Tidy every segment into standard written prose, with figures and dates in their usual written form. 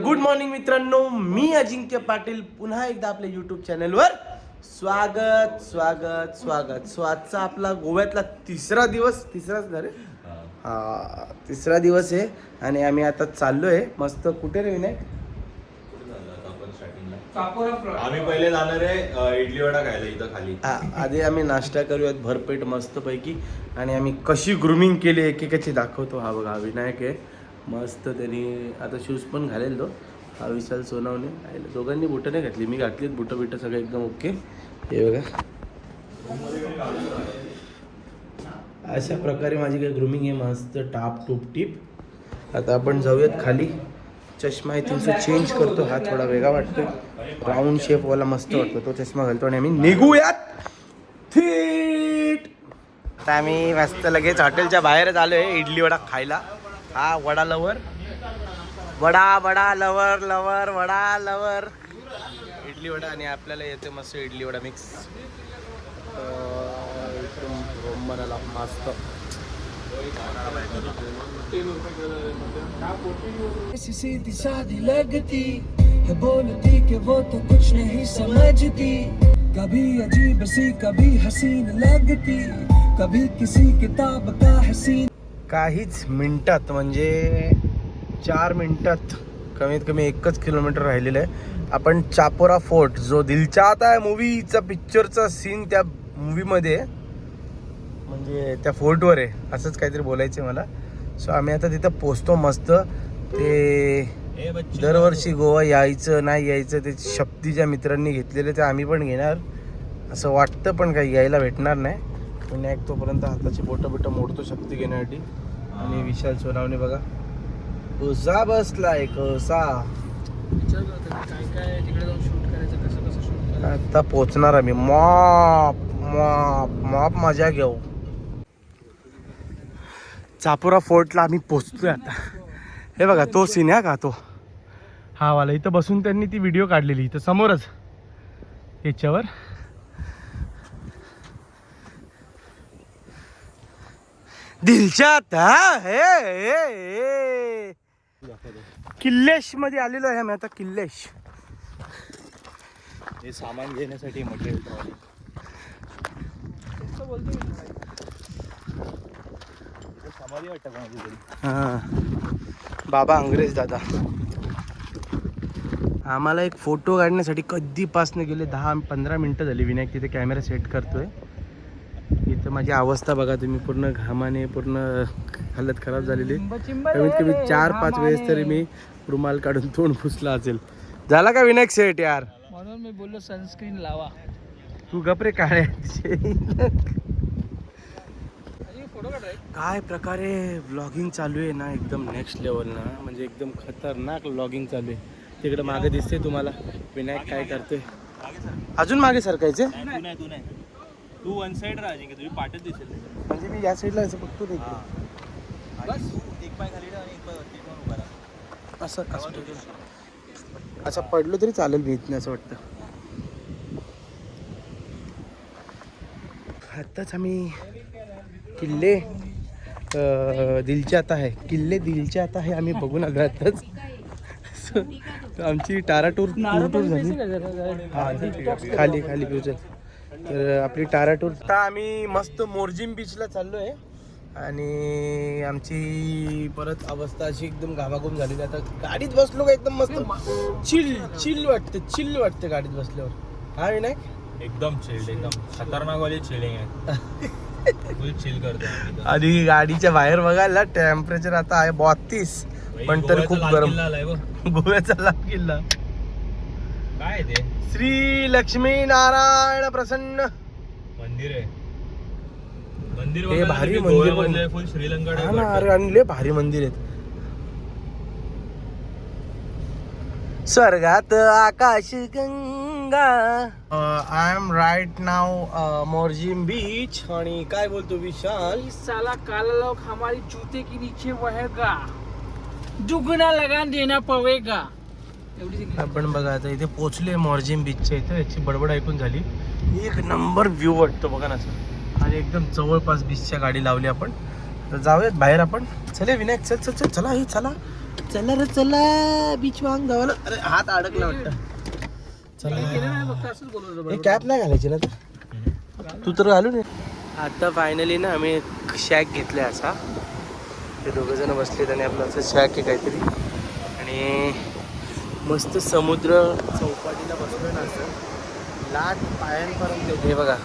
Good morning मित्रांनो, मी अजिंक्य पाटील पुन्हा एकदा आपल्या यूट्यूब चॅनलवर स्वागत स्वागत स्वागत. सो आजचा आपला गोव्यातला तिसरा दिवस आहे आणि आम्ही आता चाललोय मस्त. कुठे रे विनायक? आम्ही पहिले जाणार आहे इडली वडा खायला इथं खाली. आधी आम्ही नाश्ता करूयात भरपेट मस्त पैकी आणि आम्ही कशी ग्रूमिंग केली एकेकाची दाखवतो. हा बघा, हा विनायक आहे मस्त. त्यांनी आता शूज पण घालेल तो. हा विशाल सोनावणे. दोघांनी बुटं नाही घातली, मी घातलीत बुटं बिटं सगळं एकदम ओके. हे बघा, अशा प्रकारे माझी काही ग्रूमिंग आहे मस्त टाप टूप टीप. आता आपण जाऊयात खाली. चष्मा आहे तुमचा चेंज करतो, हा थोडा वेगळा वाटतोय, राऊंड शेपवाला मस्त वाटतो. तो चष्मा घालतो आणि आम्ही निघूयात थेट. आता आम्ही मस्त लगेच हॉटेलच्या बाहेरच आलो आहे इडली वडा खायला. हा vada lover, vada lover lover vada lover idli vada. आणि आपल्याला येते मस्त इडली वडा मिक्स मला मस्त. सीधी सादी लगती है, बोलती कि वो तो कुछ नहीं समझती, कभी अजीब सी कभी हसीन लगती, कभी किसी किताब का हसीन. काहीच मिनिटात म्हणजे 4 मिनिटात कमीत कमी 1 किलोमीटर राहिलेलं आहे. आपण चापोरा फोर्ट, जो दिल चाहता है मूवीचा पिक्चरचा सीन त्या मूवीमध्ये म्हणजे त्या फोर्टवर आहे, असंच काहीतरी बोलायचं मला. सो आम्ही आता तिथं पोचतो मस्त. ते दरवर्षी गोवा यायचं नाही यायचं ते शक्तीच्या मित्रांनी घेतलेले ते आम्ही पण घेणार असं वाटतं, पण काही यायला भेटणार नाही. विनायक तोपर्यंत हाताची बोटं मोडतो शक्ती घेण्यासाठी. आणि विशाल सोनावणे बघा कसा बसलाय, कसा. आता पोचणार आम्ही. मॉप मजा घेऊ. चापोरा फोर्टला आम्ही पोचतोय आता. हे बघा तो सीन आहे का, तो हा वाला. इथं बसून त्यांनी ती व्हिडिओ काढलेली इथं समोरच याच्यावर. दिलचात हे किल्लेश मध्ये आलेलो आहे आम्ही आता. किल्लेश हे सामान घेण्यासाठी मटेरियल. हां, बाबा अंग्रेज दादा. आम्हाला एक फोटो काढण्यासाठी कधीपासनं गेले 10-15 मिनटं झाली. विनायक तिथे कॅमेरा सेट करतोय. इथं माझी अवस्था बघा तुम्ही, पूर्ण घामाने पूर्ण हालत खराब झालेली. कमीत कमी 4-5 वेळेस तरी मी रुमाल काढून तोंड पुसला असेल. झाला का विनायक सेट यार? म्हणून मी बोललो सनस्क्रीन लावा. तू गपरे काढे. काय प्रकारे व्लॉगिंग चालू आहे ना, एकदम नेक्स्ट लेवल ना, म्हणजे एकदम खतरनाक व्लॉगिंग चालू आहे. तिकडे मागे दिसते तुम्हाला विनायक काय करतोय. अजून मागे सरकायचे तू वन साइड राहायची की तुझी पाठच दिसेल. म्हणजे मी या साईडला असं बघतो ते बस एक पाय खाली आणि एक पाय वरती उभा राहा. असं पडलो तरी चालेल मी इथनं असं वाटतं. आत्ताच आम्ही किल्ले दिलचात आहे, किल्ले दिलचात आहे आम्ही बघून आलो आताच. आमची टारा टूर झाली. खाली फ्युचर. तर आपली टारा टूर. आता आम्ही मस्त मोरजिम बीचला चाललो आहे आणि आमची परत अवस्था अशी एकदम घामाघूम झालेली. आता गाडीत बसलो का एकदम मस्त चिल वाटतं गाडीत बसल्यावर. हा विनायक एकदम चिल्ड, एकदम खतरनाक वाली चिलिंग आहे. फुल चिल करतो. आणि गाडीच्या बाहेर बघायला टेम्परेचर आता आहे 32, पण तरी खूप गरम. गोव्याचा लाल किल्ला काय ते श्री लक्ष्मी नारायण प्रसन्न मंदिर आहे. मंदिर हे भारी मंदिर, फुल श्रीलंका. अरे आणले भारी मंदिर आहेत. स्वर्गात आकाश गंगा. आय एम राईट नाव मोरजिम बीच. आणि काय बोलतो विशाल? साला काला लोग हमारी जूते के नीचे बहेगा, दुगना लगान देना पवेगा. आपण बघा आता इथे पोहोचले मोरजिम बीचच्या इथं. याची बडबड ऐकून झाली. एक नंबर व्ह्यू वाटतो बघा ना सर. आणि एकदम जवळपास बीचच्या गाडी लावली आपण. तर जाऊयात बाहेर आपण. चले विनायक, चल चला ही चला चला रे चला बीच वांग जावाला. अरे हात अडकला वाटतं. चला हे कॅप नाही घालायची ना तू तर घालून ये. आता फायनली ना आम्ही शॅक घेतलाय असा. ते दोघं जण बसलेत आणि आपलं असं शॅक आहे काहीतरी आणि मस्त समुद्र चौपाटीला बसलोय ना असं. लाट पायांपर्यंत येते हे बघा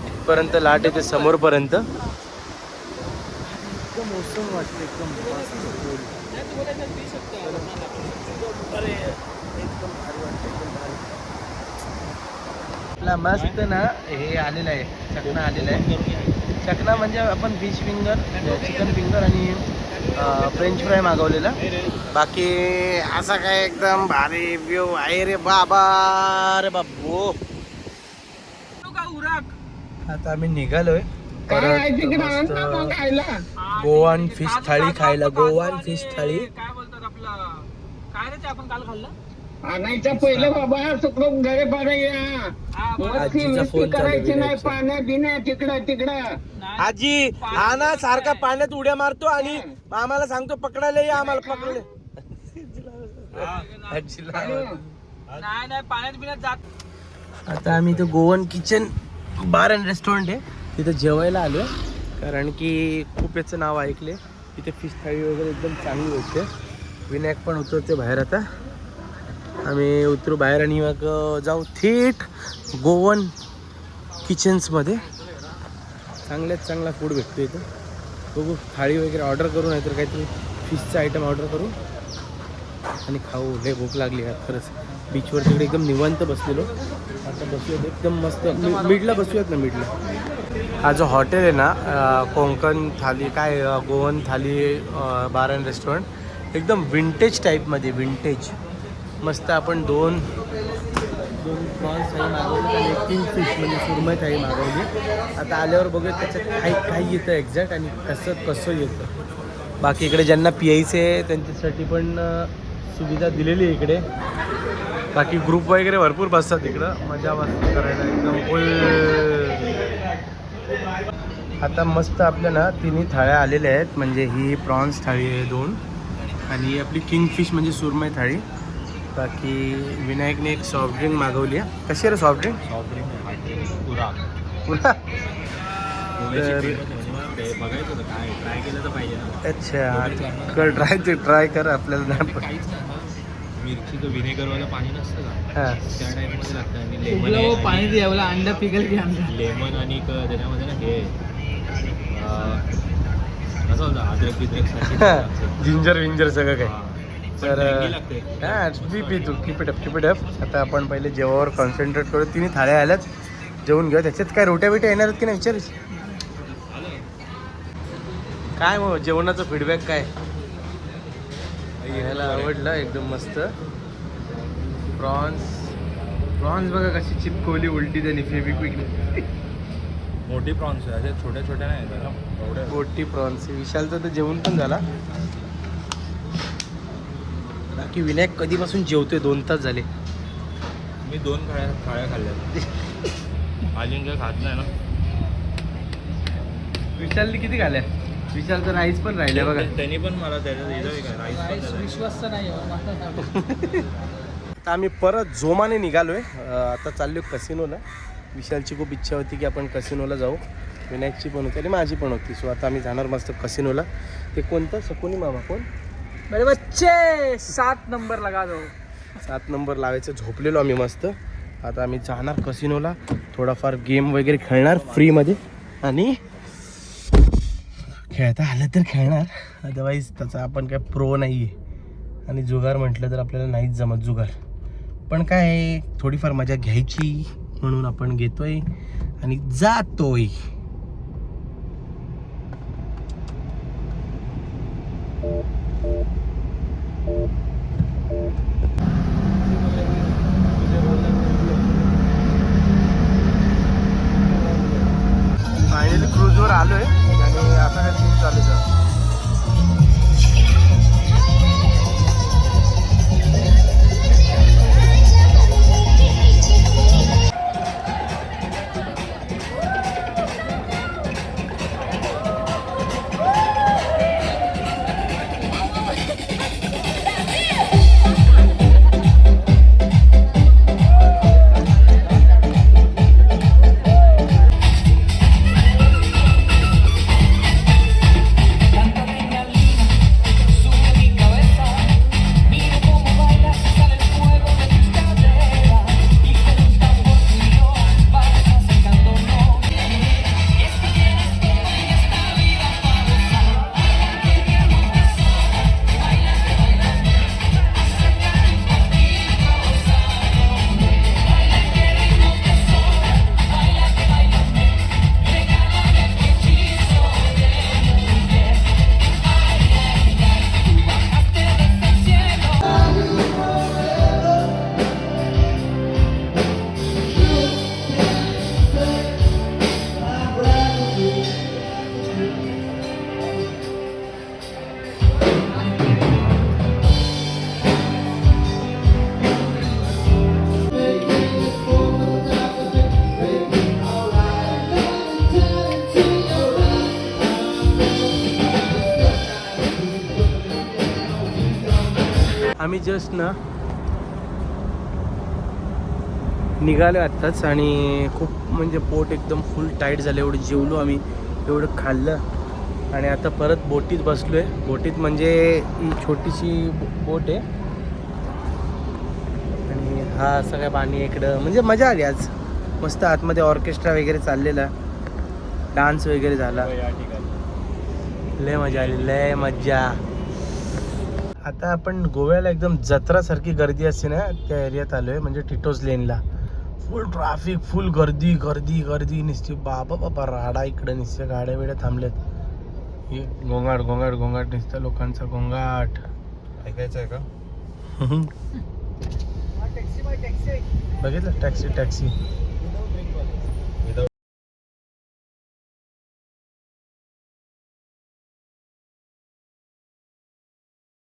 इथपर्यंत लाट येते समोरपर्यंत. एकदम मोसम वाटतं एकदम अरे एकदम भारी वाटतं एकदम भारी. आपला मस्त ना हे आलेलं आहे चकना आलेलं आहे. चकना म्हणजे आपण फिश फिंगर चिकन फिंगर आणि फ्रेंच फ्राय मागवलेला. बाकी असा काय एकदम भारी व्ह्यू आहे रे बाबा रे बाबू. आता आम्ही निघालोय परत गोवान फिश थाळी खायला. गोवान फिश थाळी काय बोलतात आपलं काय रे ते आपण काल खाल्लं आणायचं पहिलं बाबा सुकडून घरी पाणी आजीचा फोन करायची नाही चालू. पाण्या बिण्या तिकडं आजी हा ना सारखा पाण्यात उड्या मारतो आणि आम्हाला सांगतो पकडायला या आम्हाला पकडले. नाही नाही पाण्यात बिण्यात जात. आता आम्ही इथं Goan kitchen bar and restaurant आहे तिथं जेवायला आलो कारण की खूप याचं नाव ऐकले. तिथे फिश थाळी वगैरे एकदम चांगली होते. विनायक पण उतरते बाहेर. आता आम्ही उतरू बाहेर आणि मग जाऊ थेट गोवन किचन्समध्ये. चांगल्यात चांगला फूड भेटतो इथं. बघू थाळी वगैरे ऑर्डर करू नाही तर काहीतरी फिशचं आयटम ऑर्डर करू आणि खाऊ. लय भूक लागली आहे खरंच. बीचवर तिकडे एकदम निवांत बसलेलो. आता बसूयात एकदम मस्त मिडला बसूयात ना मिडला. हा जो हॉटेल आहे ना कोकण थाली काय Goan thali bar and restaurant एकदम विंटेज टाईपमध्ये विंटेज मस्त. आपण दोन प्रॉन्स थाळी मागवली आणि एक किंग फिश म्हणजे सुरमई थाळी मागवली. आता आल्यावर बघूया त्याच्यात काय येतं एक्झॅक्ट आणि कसं येतं. बाकी इकडे ज्यांना प्यायचे आहे त्यांच्यासाठी पण सुविधा दिलेली आहे इकडे. बाकी ग्रुप वगैरे भरपूर बसतात इकडं मजा मस्ती करायला एकदम फुल. आता मस्त आपल्या ना तिन्ही थाळ्या आलेल्या आहेत. म्हणजे ही प्रॉन्स थाळी आहे 2 आणि आपली किंगफिश म्हणजे सुरमई थाळी. बाकी विनायकने एक सॉफ्ट ड्रिंक मागवली आहे. कशी आहे रे सॉफ्ट ड्रिंक? पुरा पुरा बघायचं होतं काय ट्राय केलं तर पाहिजे ना. अच्छा ट्राय कर आपल्याला नाही पण. मिरचीचं व्हिनेगरवालं पाणी नसतं का हां त्या टाईपमध्ये लागतं आणि लेमन पाणी द्यावला अंडा पिकल की अंडा लेमन आणि त्याच्यामध्ये ना हे कसं होतं अद्रक बिद्रक जिंजर विंजर सगळं काय. तर लागते हां पी तू कीप इट अप. आता आपण पहिले जेवावर कॉन्सन्ट्रेट करू. तिन्ही थाळ्या आल्यात जेवून घेऊ. त्याच्यात काय रोट्या बिट्या येणार आहेत की नाही विचारायची. काय मग जेवणाचा फीडबॅक काय? याला आवडलं एकदम मस्त. प्रॉन्स बघा कशी चिपकवली उलटी त्यांनी फेविक्विकने. मोठी प्रॉन्स आहे असे छोट्या छोट्या नाही एवढ्या मोठी प्रॉन्स. विशालचं तर जेवण पण झाला. बाकी विनायक कधीपासून जेवतोय 2 तास झाले. मी 2 थाळ्या खाल्ल्या अजून काय खात नाही ना. विशालने किती खाल्ल्या? विशालचं राईस पण राहिलं बघा. त्यांनी पण मला त्याच्यात राईस विश्वास नाही आता आम्ही परत जोमाने निघालोय. आता चाललो कसिनोला. विशालची खूप इच्छा होती की आपण कसिनोला जाऊ. विनायकची पण होती आणि माझी पण होती. सो आता आम्ही जाणार मस्त कसिनोला. ते कोणतं सकुनी मामा कोण मेरे बच्चे 7 नंबर लगा दो. 7 नंबर लावायचं. झोपलेलो आम्ही मस्त. आता आम्ही जाणार कसिनोला. थोडाफार गेम वगैरे खेळणार फ्रीमध्ये आणि खेळता आलं तर खेळणार. अदरवाईज त्याचा आपण काय प्रो नाही आहे आणि जुगार म्हटलं तर आपल्याला नाहीच जमत जुगार. पण काय थोडीफार मजा घ्यायची म्हणून आपण घेतोय आणि जातोय. फायनली क्रूजवर आलोय आणि आता काय सीन चालू आहे. आम्ही जस्ट ना निघालो आत्ताच आणि खूप म्हणजे पोट एकदम फुल टाईट झालं. एवढं जेवलो आम्ही, एवढं खाल्लं आणि आता परत बोटीत बसलो आहे. बोटीत म्हणजे ही छोटीशी बोट आहे आणि हा सगळ्या पाणी इकडं म्हणजे मजा आली आज. मस्त आतमध्ये ऑर्केस्ट्रा वगैरे चाललेला, डान्स वगैरे झाला, या ठिकाणी लय मजा आली, लय मज्जा. आता आपण गोव्याला एकदम जत्रासारखी गर्दी असते ना त्या एरियात आलोय, म्हणजे टिटोज लेनला. फुल ट्रॅफिक, फुल गर्दी गर्दी गर्दी नुसती. बाबा बाबा राडा इकडं नुसते, गाड्या बिड्या थांबल्यात. हे गोंगाट गोंगाट गोंगाट नुसतं, लोकांचा गोंगाट. ऐकायचं आहे का? बघितलं टॅक्सी टॅक्सी